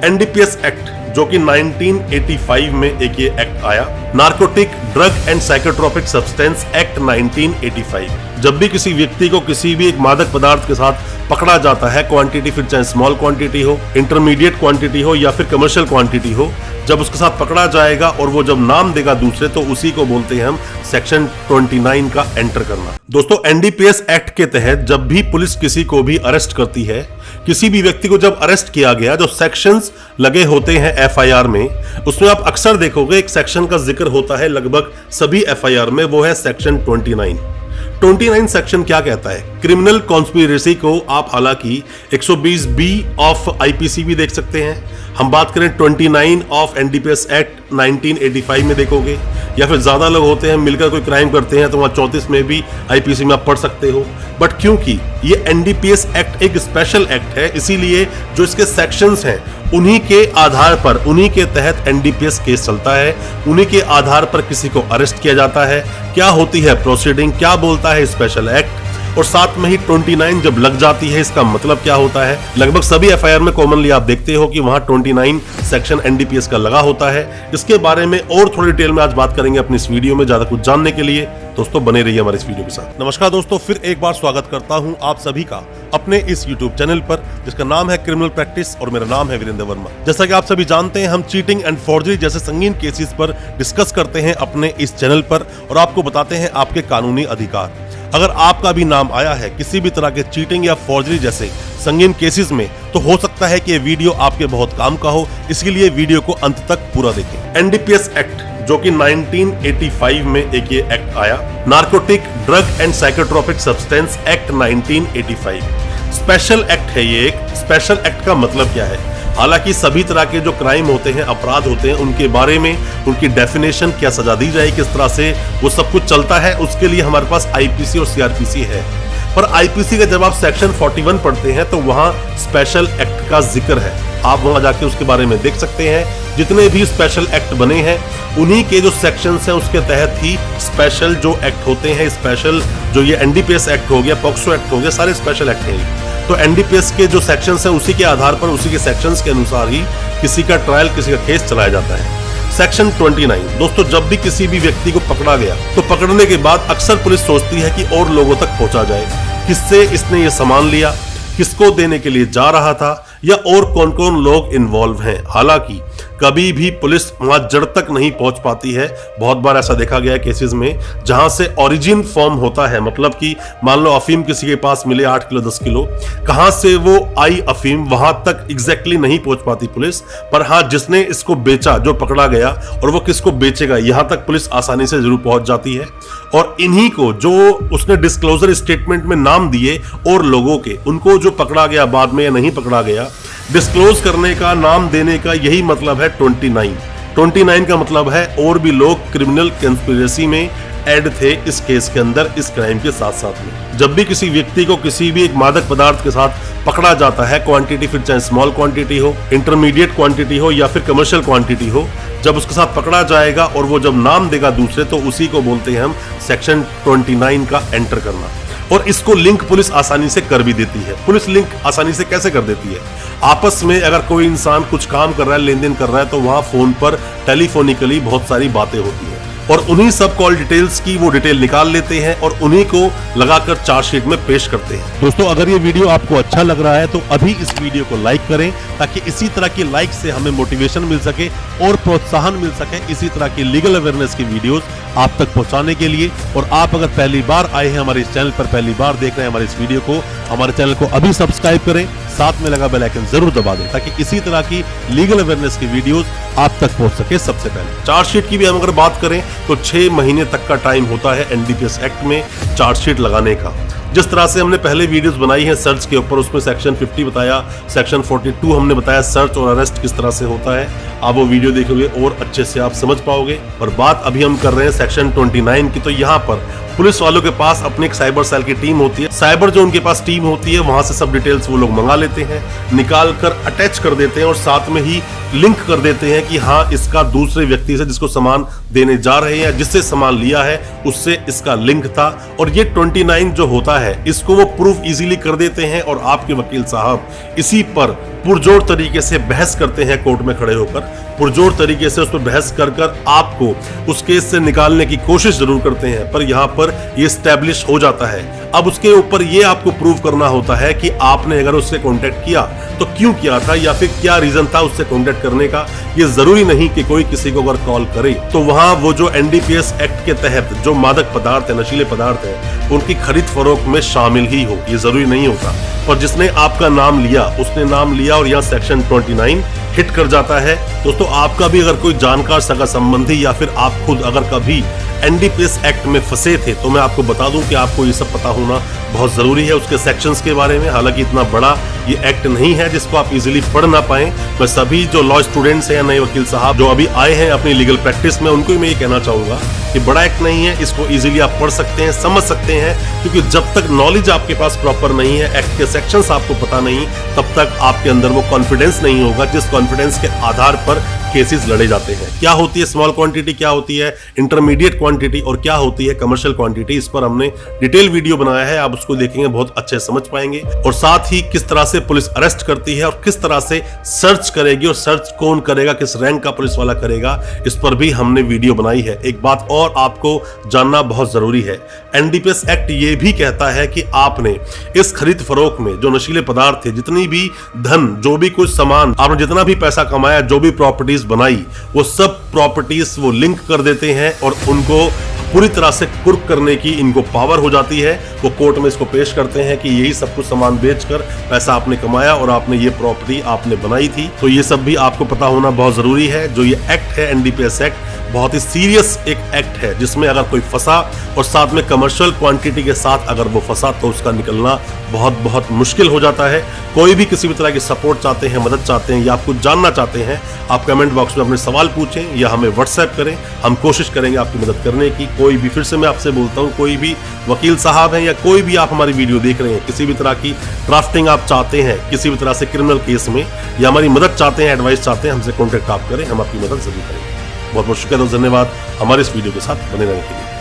NDPS act जो कि 1985 में एक ये एक्ट आया, narcotic drug and psychotropic substance act 1985। जब भी किसी व्यक्ति को किसी भी एक मादक पदार्थ के साथ पकड़ा जाता है, क्वांटिटी फिर चाहे स्मॉल क्वांटिटी हो, इंटरमीडिएट क्वांटिटी हो या फिर कमर्शियल क्वांटिटी हो, जब उसके साथ पकड़ा जाएगा और वो जब नाम देगा दूसरे, तो उसी को बोलते हैं हम सेक्शन 29 का एंटर करना। दोस्तों, एनडीपीएस एक्ट के तहत जब भी पुलिस किसी को भी अरेस्ट करती है, किसी भी व्यक्ति को जब अरेस्ट किया गया, जो सेक्शंस लगे होते हैं एफआईआर में, उसमें आप अक्सर देखोगे एक सेक्शन का जिक्र होता है लगभग सभी एफआईआर में, वो है सेक्शन 29 सेक्शन क्या कहता है? क्रिमिनल कॉन्स्पिरेसी को आप हालांकि 120 बी ऑफ आईपीसी भी देख सकते हैं। हम बात करें 29 ऑफ एनडीपीएस एक्ट 1985 में देखोगे, या फिर ज्यादा लोग होते हैं मिलकर कोई क्राइम करते हैं तो वहां 34 में भी आईपीसी में आप पढ़ सकते हो। बट क्योंकि ये एनडीपीएस एक्ट एक स्पेशल एक्ट है, इसीलिए जो इसके सेक्शंस हैं उन्हीं के आधार पर, उन्हीं के तहत एनडीपीएस केस चलता है, उन्हीं के आधार पर किसी को अरेस्ट किया जाता है। क्या होती है प्रोसीडिंग, क्या बोलता है स्पेशल एक्ट, और साथ में ही 29 जब लग जाती है इसका मतलब क्या होता है? लगभग सभी एफआईआर में कॉमनली आप देखते हो कि वहां 29 सेक्शन एनडीपीएस का लगा होता है। इसके बारे में और थोड़ी डिटेल में आज बात करेंगे अपनी इस वीडियो में। ज्यादा कुछ जानने के लिए दोस्तों बने रहिए हमारे इस वीडियो के साथ। नमस्कार दोस्तों, फिर एक बार स्वागत करता हूं आप सभी का अपने इस यूट्यूब चैनल पर, जिसका नाम है क्रिमिनल प्रैक्टिस, और मेरा नाम है वीरेंद्र वर्मा। जैसा कि आप सभी जानते हैं, हम चीटिंग एंड फॉर्जरी जैसे संगीन केसेस पर डिस्कस करते हैं अपने इस चैनल पर, और आपको बताते हैं आपके कानूनी अधिकार। अगर आपका भी नाम आया है किसी भी तरह के चीटिंग या फॉर्जरी जैसे संगीन केसेस में, तो हो सकता है कि ये वीडियो आपके बहुत काम का हो, इसलिए वीडियो को अंत तक पूरा देखें। एनडीपीएस एक्ट जो कि 1985 में एक ये एक्ट आया, narcotic drug and psychotropic substance act 1985 special act है। ये एक स्पेशल एक्ट का मतलब क्या है? हालांकि सभी तरह के जो क्राइम होते हैं, अपराध होते हैं, उनके बारे में उनकी डेफिनेशन, क्या सजा दी जाए, किस तरह से वो सब कुछ चलता है, उसके लिए हमारे पास आईपीसी और सीआरपीसी है। पर आईपीसी का जब आप सेक्शन 41 पढ़ते हैं तो वहां स्पेशल एक्ट का जिक्र है। आप वहां जाके उसके बारे में देख सकते हैं। जितने भी स्पेशल एक्ट बने हैं उन्हीं के जो सेक्शंस हैं उसके तहत ही स्पेशल जो एक्ट होते हैं, स्पेशल जो ये एनडीपीएस एक्ट हो गया, पॉक्सो एक्ट हो गया, सारे स्पेशल एक्ट हैं। तो एनडीपीएस के जो सेक्शंस हैं उसी के आधार पर, उसी के सेक्शंस के अनुसार ही किसी का ट्रायल, किसी का केस चलाया जाता है। सेक्शन 29 दोस्तों, जब भी किसी भी व्यक्ति को पकड़ा गया तो पकड़ने के बाद अक्सर पुलिस सोचती है कि और लोगों तक पहुंचा जाए, किससे इसने ये सामान लिया, किसको देने के लिए जा रहा था, या और कौन कौन लोग इन्वॉल्व हैं। हालांकि कभी भी पुलिस वहां जड़ तक नहीं पहुंच पाती है। बहुत बार ऐसा देखा गया है केसेस में, जहां से ओरिजिन फॉर्म होता है, मतलब कि मान लो अफीम किसी के पास मिले 8 किलो 10 किलो, कहां से वो आई अफीम, वहां तक एग्जैक्टली नहीं पहुंच पाती पुलिस। पर हाँ, जिसने इसको बेचा, जो पकड़ा गया, और वो किसको बेचेगा, यहां तक पुलिस आसानी से जरूर पहुंच जाती है। और इन्हीं को, जो उसने डिस्क्लोजर स्टेटमेंट में नाम दिए और लोगों के, उनको जो पकड़ा गया बाद में या नहीं पकड़ा गया, डिस्क्लोज करने का, नाम देने का, यही मतलब है 29 का मतलब है और भी लोग क्रिमिनल कंस्पिरेसी में ऐड थे इस केस के अंदर, इस क्राइम के साथ साथ में। जब भी किसी व्यक्ति को किसी भी एक मादक पदार्थ के साथ पकड़ा जाता है, क्वांटिटी फिर चाहे स्मॉल क्वांटिटी हो, इंटरमीडिएट क्वांटिटी हो या फिर कमर्शियल क्वांटिटी हो, जब उसके साथ पकड़ा जाएगा और वो जब नाम देगा दूसरे, तो उसी को बोलते हैं हम सेक्शन 29 का एंटर करना। और इसको लिंक पुलिस आसानी से कर भी देती है। पुलिस लिंक आसानी से कैसे कर देती है? आपस में अगर कोई इंसान कुछ काम कर रहा है, लेन देन कर रहा है, तो वहां फोन पर टेलीफोनिकली बहुत सारी बातें होती हैं, और उन्हीं सब कॉल डिटेल्स की वो डिटेल निकाल लेते हैं और उन्हीं को लगाकर चार्जशीट में पेश करते हैं। दोस्तों, अगर ये वीडियो आपको अच्छा लग रहा है तो अभी इस वीडियो को लाइक करें, ताकि इसी तरह की लाइक से हमें मोटिवेशन मिल सके और प्रोत्साहन मिल सके इसी तरह की लीगल अवेयरनेस की वीडियोस आप तक पहुंचाने के लिए। और आप अगर पहली बार आए हैं हमारे इस चैनल पर, पहली बार देख रहे हैं हमारे इस वीडियो को, हमारे चैनल को अभी सब्सक्राइब करें, साथ में लगा बेल आइकन जरूर दबा दें, ताकि इसी तरह की लीगल अवेयरनेस की वीडियोस आप तक पहुंच सके सबसे पहले। चार्जशीट की भी हम अगर बात करें तो 6 महीने तक का टाइम होता है एनडीपीएस एक्ट में चार्जशीट लगाने का। जिस तरह से हमने पहले वीडियोस बनाई हैं सर्च के ऊपर, उसमें सेक्शन 50 बताया, सेक्शन 42 हमने बताया सर्च और अरेस्ट किस तरह से होता है। आप वो वीडियो देखोगे और अच्छे से आप समझ पाओगे। और बात अभी हम कर रहे हैं सेक्शन 29 की, तो यहाँ पर पुलिस वालों के पास अपनी एक साइबर सेल की टीम होती है। साइबर जो उनके पास टीम होती है, वहां से सब डिटेल्स वो लोग मंगा लेते हैं, निकाल कर अटैच कर देते हैं और साथ में ही लिंक कर देते हैं कि हाँ, इसका दूसरे व्यक्ति से जिसको सामान देने जा रहे हैं, जिससे सामान लिया है, उससे इसका लिंक था। और ये 29 जो होता है, इसको वो प्रूफ इजीली कर देते हैं और आपके वकील साहब इसी पर पुरजोर तरीके से बहस करते हैं कोर्ट में खड़े होकर, पुरजोर तरीके से उस पर बहस कर आपको उस केस से निकालने की कोशिश जरूर करते हैं, पर यहाँ पर ये स्टैब्लिश हो जाता है। अब उसके ऊपर ये आपको प्रूव करना होता है कि आपने अगर उससे कांटेक्ट किया तो क्यों किया था, या फिर क्या रीजन था उससे कांटेक्ट करने का। ये जरूरी नहीं कि कोई किसी को अगर कॉल करे तो वहां वो जो एनडीपीएस एक्ट के तहत जो मादक पदार्थ है, नशीले पदार्थ है, उनकी खरीद फरोख्त में शामिल ही हो, ये जरूरी नहीं होता। और जिसने आपका नाम लिया, उसने नाम लिया और यहाँ सेक्शन 29 हिट कर जाता है। दोस्तों, आपका भी अगर कोई जानकार, सगा संबंधी या फिर आप खुद अगर कभी एनडीपीएस एक्ट में फंसे थे तो मैं आपको बता दूं कि आपको ये सब पता होना बहुत जरूरी है उसके सेक्शंस के बारे में। हालांकि इतना बड़ा ये एक्ट नहीं है जिसको आप इजीली पढ़ ना पाएं। मैं सभी जो लॉ स्टूडेंट्स हैं या नए वकील साहब जो अभी आए हैं अपनी लीगल प्रैक्टिस में, उनको मैं ये कहना चाहूंगा कि बड़ा एक्ट नहीं है, इसको इजीली आप पढ़ सकते हैं, समझ सकते हैं, क्योंकि जब तक नॉलेज आपके पास प्रॉपर नहीं है, एक्ट के सेक्शंस आपको पता नहीं, तब तक आपके अंदर वो कॉन्फिडेंस नहीं होगा जिस कॉन्फिडेंस के आधार पर केसेस लड़े जाते हैं। क्या होती है स्मॉल क्वांटिटी, क्या होती है इंटरमीडिएट क्वांटिटी और क्या होती है कमर्शियल क्वांटिटी, इस पर हमने डिटेल वीडियो बनाया है, आप उसको देखेंगे बहुत अच्छे समझ पाएंगे। और साथ ही किस तरह से पुलिस अरेस्ट करती है और किस तरह से सर्च करेगी और सर्च कौन करेगा, किस रैंक का पुलिस वाला करेगा, इस पर भी हमने वीडियो बनाई है। एक बात और आपको जानना बहुत जरूरी है, एनडीपीएस एक्ट ये भी कहता है कि आपने इस खरीद फरोख्त में जो नशीले पदार्थ थे, जितनी भी धन, जो भी कुछ सामान, आपने जितना भी पैसा कमाया, जो भी प्रॉपर्टीज बनाई, वो सब प्रॉपर्टीज वो लिंक कर देते हैं और उनको पूरी तरह से कुर्क करने की इनको पावर हो जाती है। वो कोर्ट में इसको पेश करते हैं कि यही सब कुछ सामान बेचकर पैसा आपने कमाया और आपने ये प्रॉपर्टी आपने बनाई थी। तो ये सब भी आपको पता होना बहुत जरूरी है। जो ये एक्ट है एनडीपीएस एक्ट, बहुत ही सीरियस एक एक्ट है जिसमें अगर कोई फंसा और साथ में कमर्शियल क्वांटिटी के साथ अगर वो फंसा तो उसका निकलना बहुत मुश्किल हो जाता है। कोई भी किसी भी तरह की सपोर्ट चाहते हैं, मदद चाहते हैं या आप कुछ जानना चाहते हैं, आप कमेंट बॉक्स में अपने सवाल पूछें या हमें व्हाट्सएप करें, हम कोशिश करेंगे आपकी मदद करने की। कोई भी, फिर से मैं आपसे बोलता हूं, कोई भी वकील साहब हैं या कोई भी आप हमारी वीडियो देख रहे हैं, किसी भी तरह की ड्राफ्टिंग आप चाहते हैं, किसी भी तरह से क्रिमिनल केस में या हमारी मदद चाहते हैं, एडवाइस चाहते हैं, हमसे कॉन्टेक्ट आप करें, हम आपकी मदद जरूर करेंगे। बहुत बहुत शुक्रिया और धन्यवाद हमारे इस वीडियो के साथ बने रहने के लिए।